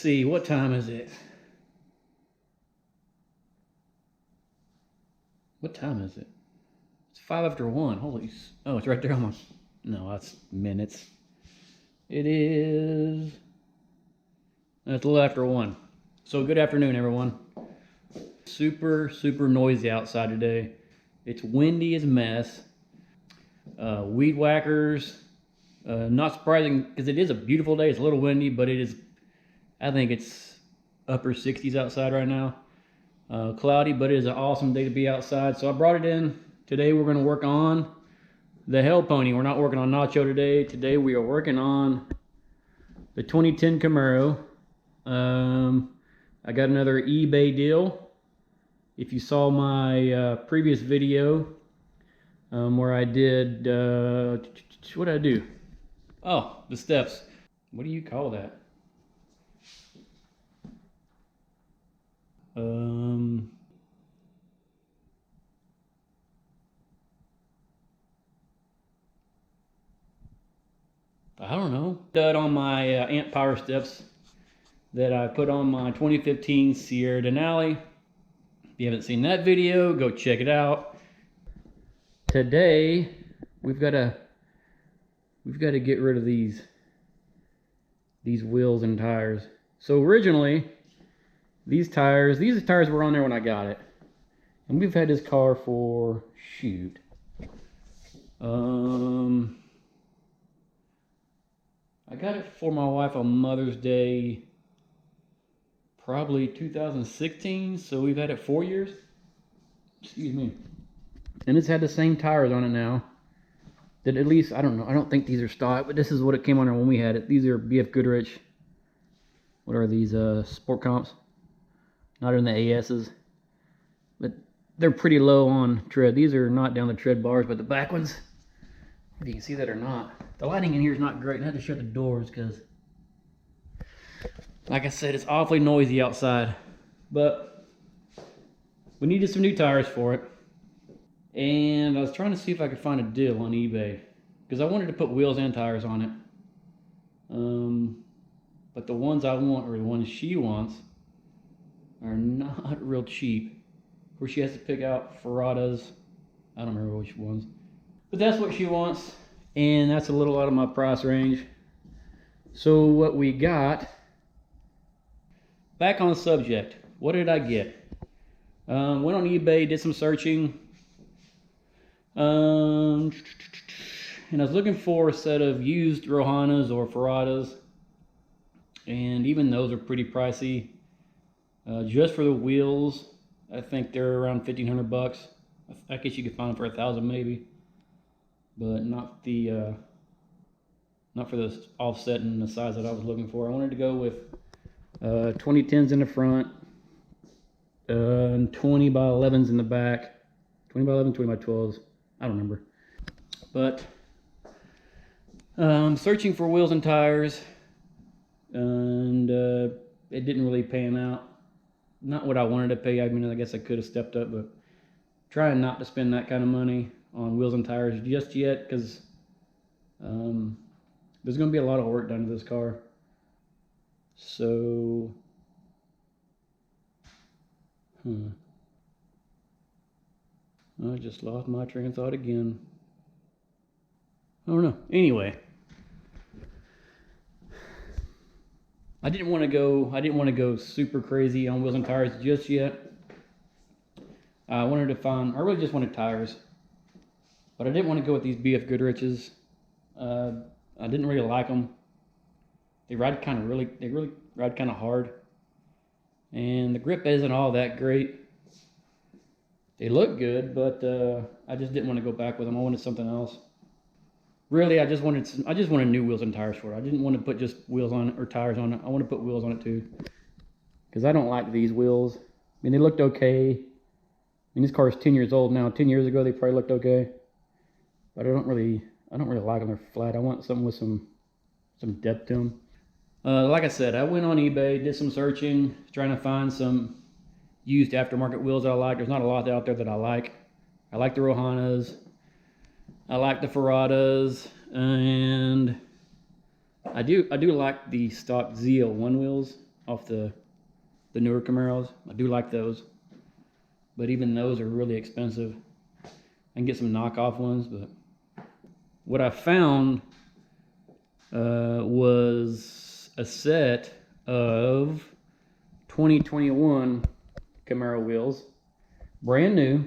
see, what time is it? What time is it? It's 5 after 1. Holy, oh, it's right there on my, no, that's minutes. It is, it's a little after 1. So good afternoon, everyone. Super noisy outside today. It's windy as a mess. Weed whackers. Not surprising because it is a beautiful day. It's a little windy, but it is, I think it's upper 60s outside right now. Cloudy, but it is an awesome day to be outside. So I brought it in. Today we're going to work on the Hell Pony. We're not working on Nacho today. Today we are working on the 2010 Camaro. I got another eBay deal. If you saw my previous video where I did, what did I do? Oh, the steps. What do you call that? I don't know. Dud on my amp power steps that I put on my 2015 Sierra Denali. If you haven't seen that video, go check it out. Today we've got to get rid of these wheels and tires. So originally these tires were on there when I got it, and we've had this car for shoot, I got it for my wife on Mother's Day, probably 2016, so we've had it 4 years. Excuse me. And it's had the same tires on it now. That at least, I don't know, I don't think these are stock, but this is what it came on there when we had it. These are BF Goodrich. What are these, sport comps? Not in the ASs. But they're pretty low on tread. These are not down the tread bars, but the back ones, if you can see that or not. The lighting in here is not great. I had to shut the doors because, like I said, it's awfully noisy outside. But we needed some new tires for it. And I was trying to see if I could find a deal on eBay because I wanted to put wheels and tires on it. But the ones I want, or the ones she wants, are not real cheap. Of course, she has to pick out Ferratas. I don't remember which ones. But that's what she wants. And that's a little out of my price range. So what we got, back on the subject, what did I get? Went on eBay, did some searching. And I was looking for a set of used Rohanas or Ferratas. And even those are pretty pricey. Just for the wheels, I think they're around 1,500 bucks. I guess you could find them for 1,000 maybe. But not the not for the offset and the size that I was looking for. I wanted to go with 2010s in the front and 20 by 11s in the back. 20 by 11, 20 by 12s. I don't remember. But searching for wheels and tires, and it didn't really pan out. Not what I wanted to pay. I mean, I guess I could have stepped up, but trying not to spend that kind of money on wheels and tires just yet, because there's going to be a lot of work done to this car. So, I just lost my train of thought again. I don't know. Anyway, I didn't want to go super crazy on wheels and tires just yet. I really just wanted tires. But I didn't want to go with these BF Goodriches. I didn't really like them. They really ride kind of hard. And the grip isn't all that great. They look good, but I just didn't want to go back with them. I wanted something else. Really, I just wanted new wheels and tires for it. I didn't want to put just wheels on it or tires on it. I want to put wheels on it too. Because I don't like these wheels. I mean, they looked okay. I mean, this car is 10 years old now. 10 years ago, they probably looked okay. But I don't really like them. They're flat. I want something with some depth to them. Like I said, I went on eBay, did some searching, trying to find some used aftermarket wheels that I like. There's not a lot out there that I like. I like the Rohanas. I like the Ferratas, and I do like the stock ZL1 wheels. off the newer Camaros. I do like those, but even those are really expensive. I can get some knockoff ones, but what I found was a set of 2021 Camaro wheels, brand new.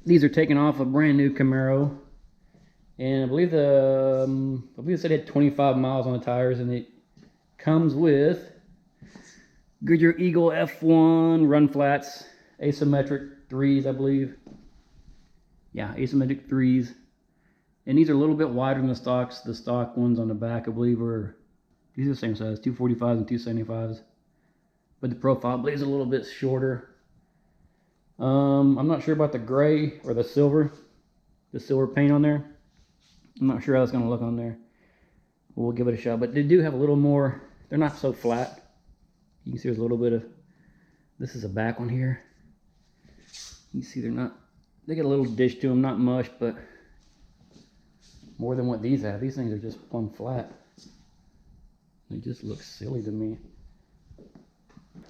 These are taken off a brand new Camaro, and I believe it said it had 25 miles on the tires, and it comes with Goodyear Eagle F1 run flats, asymmetric 3s, I believe. Yeah, asymmetric 3s. And these are a little bit wider than the stocks. The stock ones on the back, I believe, these are the same size, 245s and 275s. But the profile, I believe, is a little bit shorter. I'm not sure about the gray or the silver paint on there. I'm not sure how it's going to look on there. We'll give it a shot. But they do have a little more, they're not so flat. You can see there's a little bit of, this is a back one here. You can see they get a little dish to them, not much, but more than what these have. These things are just plumb flat. They just look silly to me.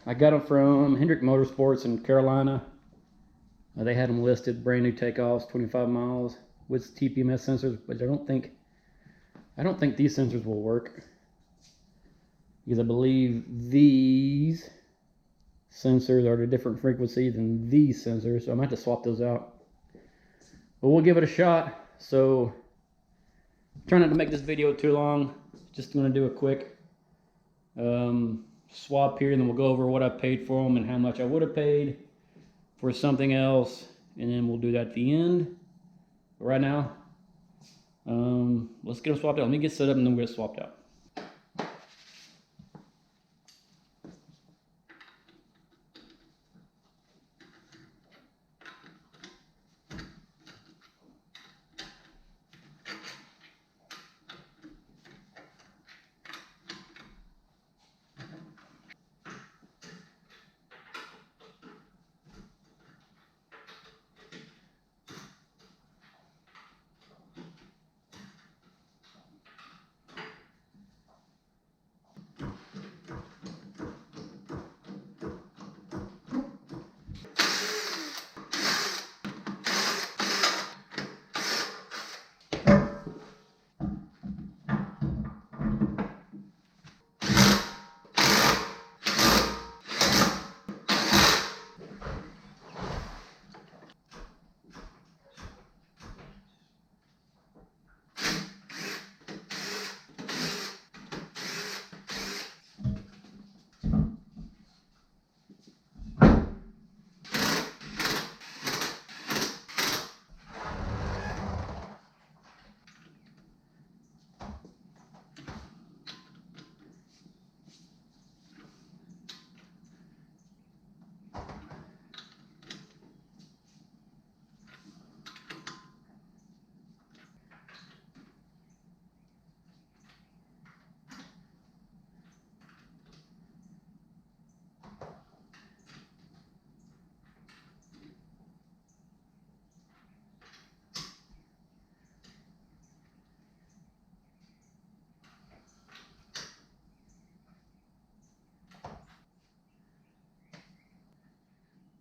I got them from Hendrick Motorsports in Carolina. They had them listed, brand new takeoffs, 25 miles with TPMS sensors, but I don't think these sensors will work, because I believe these sensors are at a different frequency than these sensors, so I might have to swap those out. But we'll give it a shot. So try not to make this video too long. Just going to do a quick swap here, and then we'll go over what I paid for them and how much I would have paid for something else, and then we'll do that at the end. But right now, let's get them swapped out. Let me get set up and then we'll get swapped out.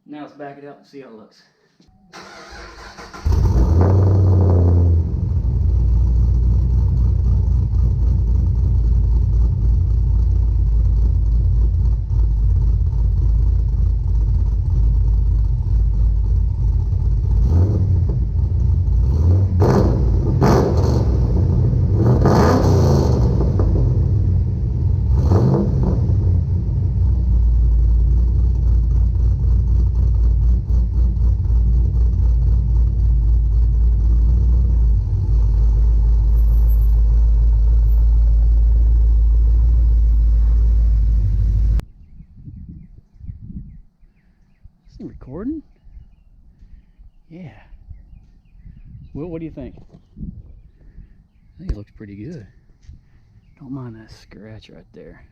Now let's back it up and see how it looks. Recording? Yeah. Well, what do you think? I think it looks pretty good. Don't mind that scratch right there.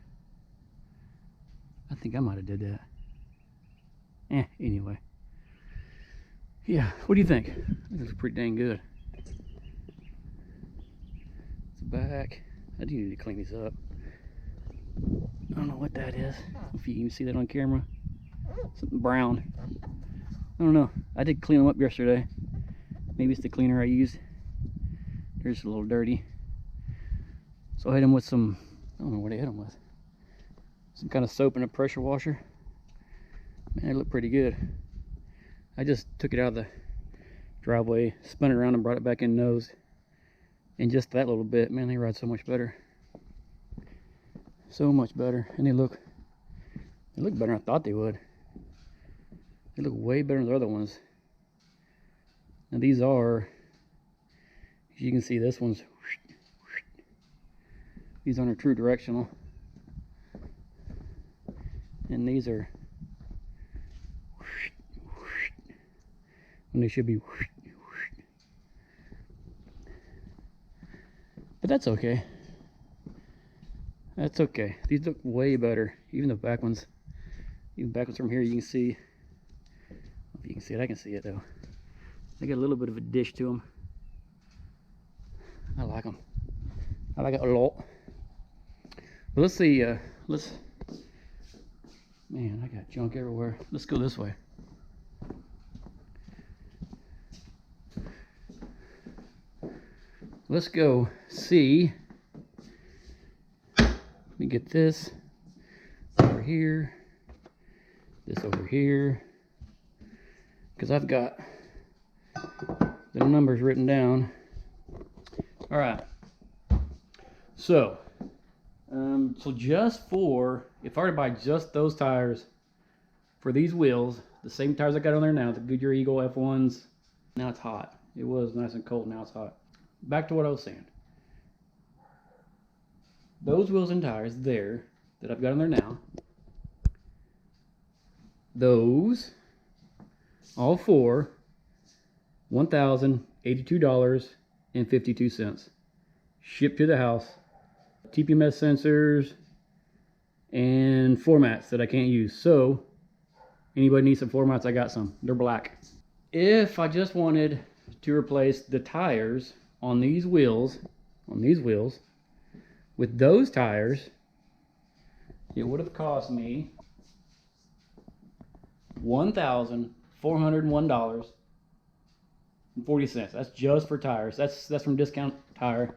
I think I might have did that. Anyway. Yeah, what do you think? I think it looks pretty dang good. It's back. I do need to clean these up. I don't know what that is. If you can see that on camera. Something brown. I don't know. I did clean them up yesterday. Maybe it's the cleaner I used. They're just a little dirty. So I hit them with some, I don't know what I hit them with. Some kind of soap and a pressure washer. Man, they look pretty good. I just took it out of the driveway, spun it around and brought it back in nose. And just that little bit, man, they ride so much better. So much better. And they look better than I thought they would. They look way better than the other ones. Now these are, as you can see, this one's, these aren't true directional. And these are, and they should be, but that's okay. That's okay. These look way better. Even the back ones, from here, you can see. If you can see it, I can see it though. They got a little bit of a dish to them. I like them. I like it a lot. But let's see. Man, I got junk everywhere. Let's go this way. Let's go see. Let me get this over here. This over here. Because I've got the numbers written down. All right. So just for, if I were to buy just those tires for these wheels, the same tires I got on there now, the Goodyear Eagle F1s, now it's hot. It was nice and cold, now it's hot. Back to what I was saying. Those wheels and tires there that I've got on there now, those, all four, $1,082.52. Shipped to the house. TPMS sensors and floor mats that I can't use. So, anybody needs some floor mats, I got some. They're black. If I just wanted to replace the tires on these wheels, with those tires, it would have cost me $1,401.40. That's just for tires. That's from Discount Tire.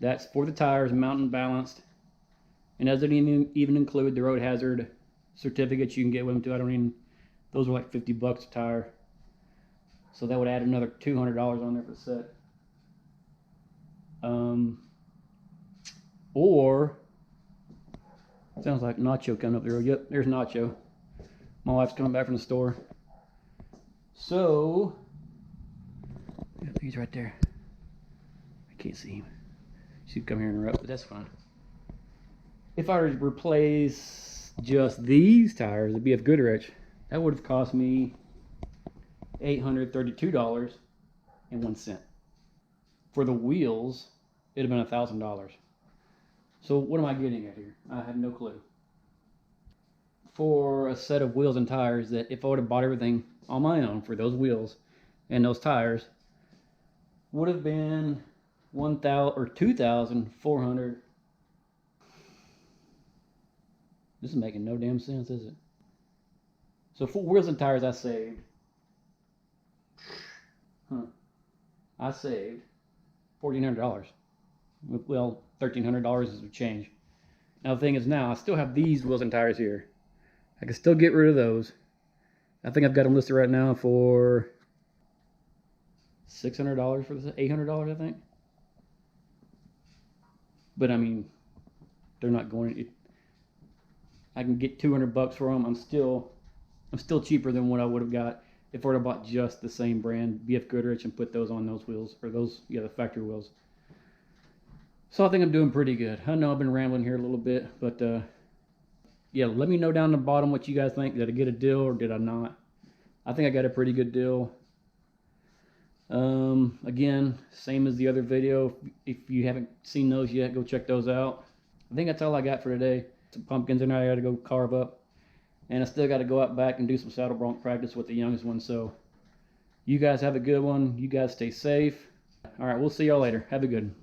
That's for the tires, mountain balanced. And doesn't even include the road hazard certificates you can get with them too. Those were like 50 bucks a tire. So that would add another $200 on there for the set. Or, sounds like Nacho coming up the road. Yep, there's Nacho. My wife's coming back from the store. So, yep, he's right there. I can't see him. She'd come here and interrupt, but that's fine. If I were to replace just these tires, the BF Goodrich, that would have cost me $832.01. For the wheels, it'd have been $1,000. So what am I getting at here? I have no clue. For a set of wheels and tires that if I would have bought everything on my own for those wheels and those tires, would have been $2,400. This is making no damn sense, is it? So for wheels and tires, I saved. I saved $1,400. Well, $1,300 is a change. Now the thing is, now I still have these wheels and tires here. I can still get rid of those. I think I've got them listed right now for $600 for this, $800 I think. But I mean, they're not going. I can get 200 bucks for them. I'm still cheaper than what I would have got if I would have bought just the same brand BF Goodrich and put those on those wheels, or those, yeah, the factory wheels. So I think I'm doing pretty good. I know I've been rambling here a little bit, but yeah, let me know down the bottom what you guys think. Did I get a deal or did I not? I think I got a pretty good deal. Again, same as the other video. If you haven't seen those yet, go check those out. I think that's all I got for today. Some pumpkins in there I got to go carve up. And I still got to go out back and do some saddle bronc practice with the youngest one. So you guys have a good one. You guys stay safe. All right, we'll see y'all later. Have a good one.